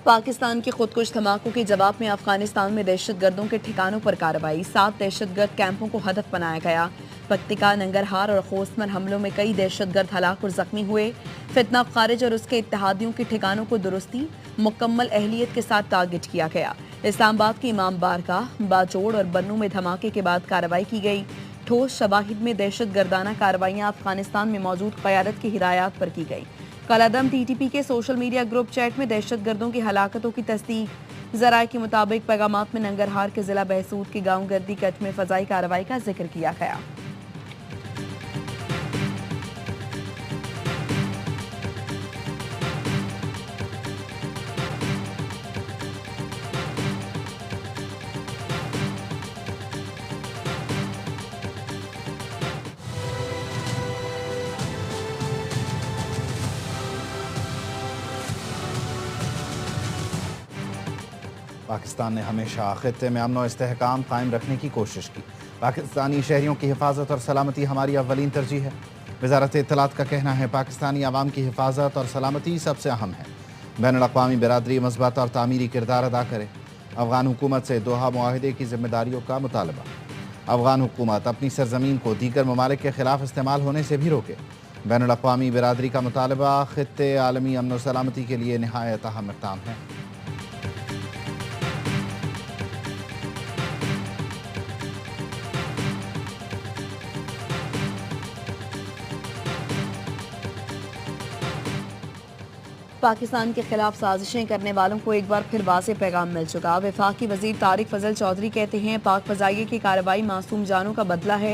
पाकिस्तान के खुदकुश धमाकों के जवाब में अफगानिस्तान में दहशतगर्दों के ठिकानों पर कार्रवाई। 7 दहशतगर्द कैंपों को हदफ बनाया गया। पक्तिका, नंगरहार और खोस्तमर हमलों में कई दहशतगर्द हलाक और जख्मी हुए। फितना खारिज और उसके इत्तेहादियों के ठिकानों को दुरुस्ती मुकम्मल अहलियत के साथ टारगेट किया गया। इस्लामाबाद के इमाम बारगाह, बाजोड़ और बन्नू में धमाके के बाद कार्रवाई की गई। ठोस शवाहिद में दहशतगर्दाना कार्रवाइयां अफगानिस्तान में मौजूद क़यादत की हिदायत पर की गई। कलअदम टीटीपी के सोशल मीडिया ग्रुप चैट में दहशतगर्दों की हलाकतों की तस्दीक। जराये के मुताबिक पैगामात में नंगरहार के जिला बहसूद के गांव गर्दी कट में फजाई कार्रवाई का जिक्र किया गया। पाकिस्तान ने हमेशा खित्ते में अमन और इस्तेहकाम कायम रखने की कोशिश की। पाकिस्तानी शहरियों की हिफाजत और सलामती हमारी अव्वलीन तरजीह है। वजारत इत्तलात का कहना है पाकिस्तानी आवाम की हिफाजत और सलामती सबसे अहम है। बैनुल-अक़वामी बिरादरी मस्बत और तामीरी किरदार अदा करे। अफगान हुकूमत से दोहा मुआहिदे की जिम्मेदारियों का मुतालबा। अफगान हुकूमत अपनी सरजमीन को दीगर ममालिक के खिलाफ इस्तेमाल होने से भी रोके। बैनुल-अक़वामी बिरादरी का मुतालबा खित्ते आलमी अमन और सलामती के लिए नहायत अहम इक़दाम है। पाकिस्तान के खिलाफ साजिशें करने वालों को एक बार फिर वाज़ेह पैगाम मिल चुका। वफाकी वजीर तारिक फजल चौधरी कहते हैं पाक फजाइये की कार्रवाई मासूम जानों का बदला है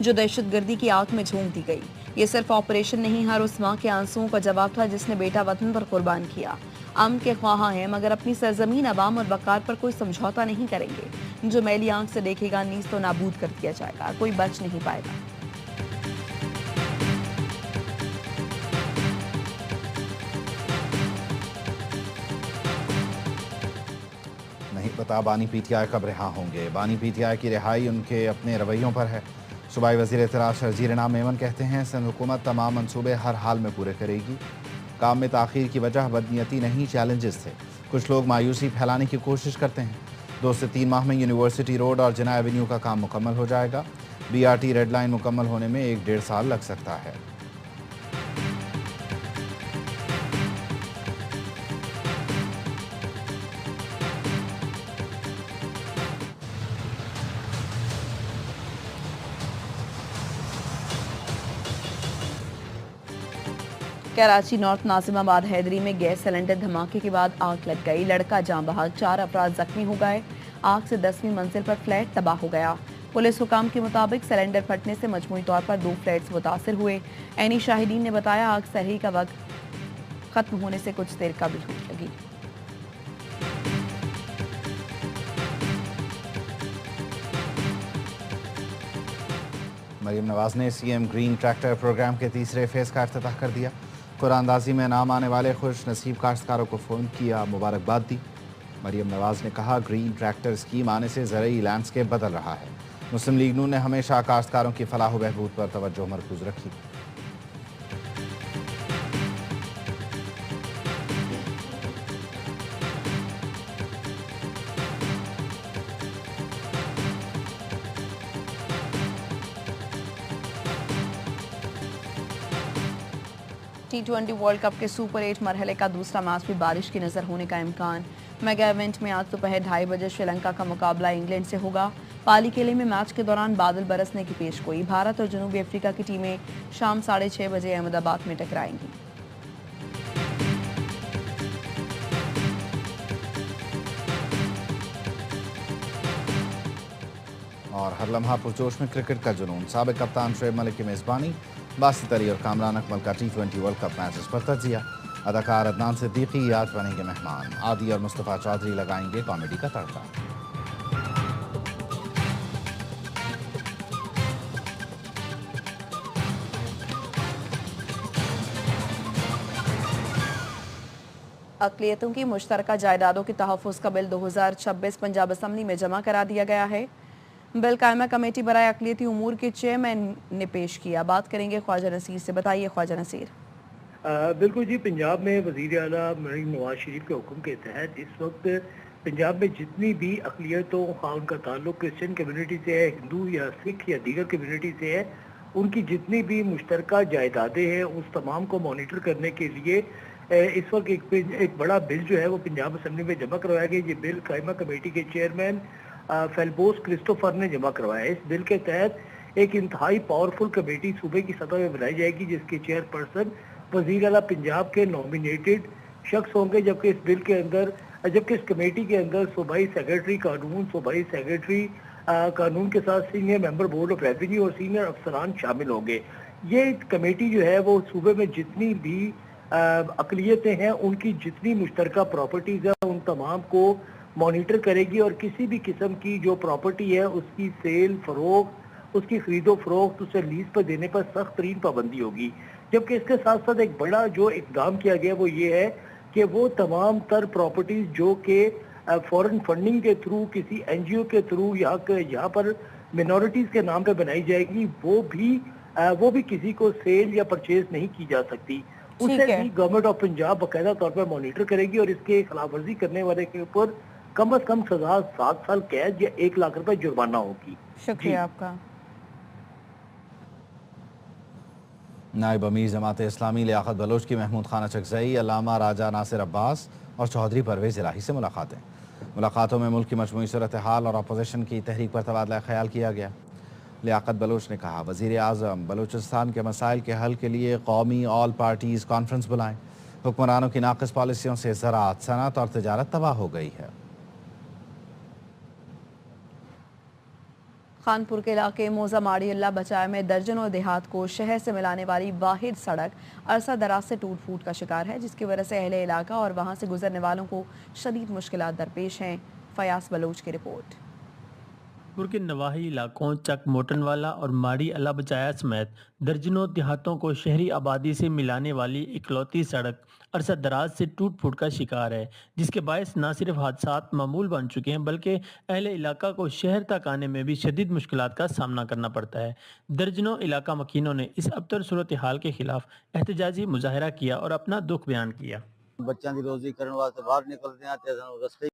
जो दहशतगर्दी की आग में झोंक दी गई। ये सिर्फ ऑपरेशन नहीं, हर उस माँ के आंसुओं का जवाब था जिसने बेटा वतन पर कुर्बान किया। अमन के ख्वाहा हैं मगर अपनी सरजमीन, अवाम और वकार पर कोई समझौता नहीं करेंगे। जो मैली आंख से देखेगा नीज तो नाबूद कर दिया जाएगा, कोई बच नहीं पाएगा। नहीं पता बानी पीटीआई कब रिहा होंगे। बानी पीटीआई की रिहाई उनके अपने रवैयों पर है। सूबाई वज़ीर इत्तलात शर्जीर नाम मेमन कहते हैं सिंध हुकूमत तमाम मनसूबे हर हाल में पूरे करेगी। काम में ताख़ीर की वजह बदनीयती नहीं, चैलेंजेस थे। कुछ लोग मायूसी फैलाने की कोशिश करते हैं। 2 से 3 माह में यूनिवर्सिटी रोड और जिना एवेन्यू का काम मुकम्मल हो जाएगा। BRT रेड लाइन मुकम्मल होने में 1-1.5 साल लग सकता है। कराची नॉर्थ नाजिमाबाद हैदरी में गैस सिलेंडर धमाके के बाद आग लग गई। लड़का जान बहक, 4 अफराद जख्मी हो गए। आग से 10वीं मंजिल पर फ्लैट तबाह हो गया। पुलिस हुकाम के मुताबिक सिलेंडर फटने से मजमूई तौर पर 2 फ्लैट्स मुतासिर हुए। ऐनी शाहिदीन ने बताया आग सहरी का वक्त खत्म होने से कुछ देर कबल लगी। मरीम नवाज ने CM ग्रीन ट्रैक्टर प्रोग्राम के तीसरे फेज़ का इफ्तिताह कर दिया। कुरानंदाजी में नाम आने वाले खुश नसीब काश्तकारों को फ़ोन किया, मुबारकबाद दी। मरीम नवाज ने कहा ग्रीन ट्रैक्टर स्कीम आने से ज़रूरी लैंडस्केप बदल रहा है। मुस्लिम लीग नून ने हमेशा काश्तकारों की फलाह व बहबूद पर तवज्जो मरकूज़ रखी। T20 वर्ल्ड कप के सुपर 8 मरहले का दूसरा मैच भी बारिश की नजर होने का इम्कान। मेगा इवेंट में आज दोपहर 2:30 बजे श्रीलंका का मुकाबला इंग्लैंड से होगा। पाली किले में मैच के दौरान बादल बरसने की पेशगोई। भारत और जनूबी अफ्रीका की टीमें शाम 6:30 बजे अहमदाबाद में टकराएंगी। और हर लम्हा पुरजोश में क्रिकेट का जुनून। साबिक कप्तान शोएब मलिक की मेज़बानी, बासित अली और कामरान अकमल का T20 वर्ल्ड कप मैचेस पर तजिया। अदाकार अदनान सिद्दीकी आज बनेंगे मेहमान। आदि और मुस्तफ़ा चौधरी लगाएंगे कॉमेडी का तड़का। अक़लियतों की मुश्तरका जायदादों के तहफ़्फ़ुज़ का बिल 2026 पंजाब असम्बली में जमा करा दिया गया है। बिल कायमा कमेटी बराए अक़लियती उमूर के चेयरमैन ने पेश किया। बात करेंगे ख्वाजा नसीर से। बताइए ख्वाजा नसीर। बिल्कुल जी, पंजाब में वज़ीर आला नवाज शरीफ के हुक्म के तहत इस वक्त पंजाब में जितनी भी अक़लियतों ख़ां उनका ताल्लुक क्रिश्चियन कम्युनिटी से है, हिंदू या सिख या दीगर कम्युनिटी से है, उनकी जितनी भी मुश्तरका जायदादें हैं उस तमाम को मॉनिटर करने के लिए इस वक्त एक बड़ा बिल जो है वो पंजाब असम्बली में जमा करवाया गया। ये बिल कायमा कमेटी के चेयरमैन फेल्बोस क्रिस्टोफर ने जमा करवाया है। इस बिल के तहत एक इंतहाई पावरफुल कमेटी सूबे की सतह में बनाई जाएगी, जिसके चेयरपर्सन वज़ीर आला पंजाब के नॉमिनेटेड शख्स होंगे, जबकि इस कमेटी के अंदर सूबाई सेक्रेटरी कानून, सूबाई सेक्रेटरी कानून के साथ senior member board of revenue और सीनियर अफसरान शामिल होंगे। ये कमेटी जो है वो सूबे में जितनी भी अक़लियतें हैं उनकी जितनी मुश्तरका प्रॉपर्टीज़ है उन तमाम को मॉनिटर करेगी और किसी भी किस्म की जो प्रॉपर्टी है उसकी सेल फरोख्त, उसकी खरीदो फरोख्त, उसे लीज पर देने पर सख्त तरीन पाबंदी होगी। जबकि इसके साथ साथ एक बड़ा जो इकदाम किया गया वो ये है कि वो तमाम तर प्रॉपर्टीज जो कि फॉरेन फंडिंग के थ्रू, किसी एनजीओ के थ्रू यहाँ पर मिनॉरिटीज के नाम पे बनाई जाएगी, वो भी किसी को सेल या परचेज नहीं की जा सकती। उसे भी गवर्नमेंट ऑफ पंजाब बाकायदा तौर पर मॉनिटर करेगी और इसके खिलाफ वर्जी करने वाले के ऊपर कम अज कम सजा 7 साल कैद या 1 लाख रुपए जुर्माना होगी। शुक्रिया आपका। नायब अमीर जमात इस्लामी लियाकत बलोच की महमूद खान चकजई, अल्लामा राजा नासिर अब्बास और चौधरी परवेज इलाही से मुलाकातों में मुल्क की मजमूई सूरत हाल और अपोजिशन की तहरीक पर तबादला ख्याल किया गया। लियाकत बलोच ने कहा, वज़ीर आज़म बलूचिस्तान के मसाइल के हल के लिए कौमी ऑल पार्टीज़ कॉन्फ्रेंस बुलाएं। हुक्मरानों की नाक़िस पॉलिसियों से ज़राअत, सनअत और तिजारत तबाह हो गई है। खानपुर के इलाके मोजा माड़ी अल्लाह बचाए में दर्जनों देहात को शहर से मिलाने वाली वाहिद सड़क अरसा दराज से टूट फूट का शिकार है, जिसकी वजह से अहले इलाका और वहां से गुजरने वालों को शदीद मुश्किलात दरपेश हैं। फयाज बलोच की रिपोर्ट। खानपुर के नवाही इलाकों चक मोटनवाला और माड़ी अल्लाह बचाया समेत दर्जनों देहातों को शहरी आबादी से मिलाने वाली इकलौती सड़क अरसा दराज से टूट फूट का शिकार है, जिसके बायस न सिर्फ हादसात मामूल बन चुके हैं बल्कि अहले इलाका को शहर तक आने में भी शदीद मुश्किलात का सामना करना पड़ता है। दर्जनों इलाका मकीनों ने इस अबतर सूरत हाल के खिलाफ एहतजाजी मुजाहरा किया और अपना दुख बयान किया। बच्चों की रोजी करने वास्ते बाहर निकलते हैं, रस्ते